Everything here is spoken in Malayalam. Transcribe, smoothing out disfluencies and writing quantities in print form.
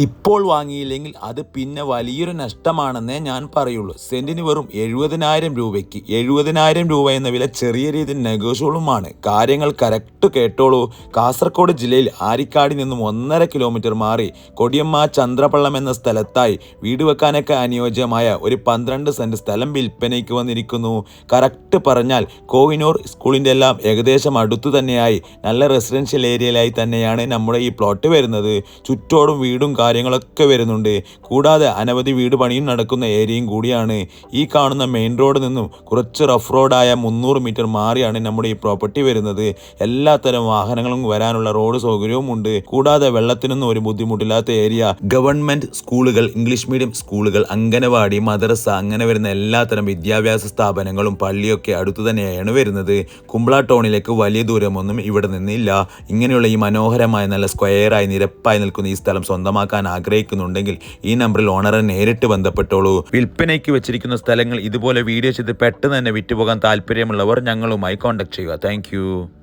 ഇപ്പോൾ വാങ്ങിയില്ലെങ്കിൽ അത് പിന്നെ വലിയൊരു നഷ്ടമാണെന്നേ ഞാൻ പറയുള്ളൂ. സെന്റിന് വെറും 70,000 രൂപയ്ക്ക് 70,000 രൂപ എന്ന വില ചെറിയ രീതിയിൽ നെഗോഷ്യബിളുമാണ്. കാര്യങ്ങൾ കറക്റ്റ് കേട്ടോളൂ. കാസർഗോഡ് ജില്ലയിൽ ആരിക്കാടിൽ നിന്നും 1.5 കിലോമീറ്റർ മാറി കൊടിയമ്മ ചന്ദ്രപള്ളം എന്ന സ്ഥലത്തായി വീട് വെക്കാനൊക്കെ അനുയോജ്യമായ ഒരു 12 സെന്റ് സ്ഥലം വിൽപ്പനയ്ക്ക് വന്നിരിക്കുന്നു. കറക്റ്റ് പറഞ്ഞാൽ കോഹിനൂർ സ്കൂളിൻ്റെ എല്ലാം ഏകദേശം അടുത്തു തന്നെയായി നല്ല റെസിഡൻഷ്യൽ ഏരിയയിലായി തന്നെയാണ് നമ്മുടെ ഈ പ്ലോട്ട് വരുന്നത്. ചുറ്റോടും വീടും കാര്യങ്ങളൊക്കെ വരുന്നുണ്ട്. കൂടാതെ അനവധി വീട് പണിയും നടക്കുന്ന ഏരിയയും കൂടിയാണ്. ഈ കാണുന്ന മെയിൻ റോഡിൽ നിന്നും കുറച്ച് റഫ് റോഡായ 300 മീറ്റർ മാറിയാണ് നമ്മുടെ ഈ പ്രോപ്പർട്ടി വരുന്നത്. എല്ലാത്തരം വാഹനങ്ങളും വരാനുള്ള റോഡ് സൗകര്യവും ഉണ്ട്. കൂടാതെ വെള്ളത്തിനൊന്നും ഒരു ബുദ്ധിമുട്ടില്ലാത്ത ഏരിയ. ഗവൺമെന്റ് സ്കൂളുകൾ, ഇംഗ്ലീഷ് മീഡിയം സ്കൂളുകൾ, അംഗനവാടി, മദ്രസ അങ്ങനെ വരുന്ന എല്ലാത്തരം വിദ്യാഭ്യാസ സ്ഥാപനങ്ങളും പള്ളിയൊക്കെ അടുത്തു തന്നെയാണ് വരുന്നത്. കുമ്പള ടൗണിലേക്ക് വലിയ ദൂരമൊന്നും ഇവിടെ നിന്നില്ല. ഇങ്ങനെയുള്ള ഈ മനോഹരമായ നല്ല സ്ക്വയറായി നിരപ്പായി നിൽക്കുന്ന ഈ സ്ഥലം സ്വന്തമാക്കാൻ ആഗ്രഹിക്കുന്നുണ്ടെങ്കിൽ ഈ നമ്പറിൽ ഓണറെ നേരിട്ട് ബന്ധപ്പെട്ടോളൂ. വിൽപ്പനയ്ക്ക് വെച്ചിരിക്കുന്ന സ്ഥലങ്ങൾ ഇതുപോലെ വീഡിയോ ചെയ്ത് പെട്ടെന്ന് തന്നെ വിറ്റുപോകാൻ താല്പര്യമുള്ളവർ ഞങ്ങളുമായി കോൺടാക്ട് ചെയ്യുക. താങ്ക്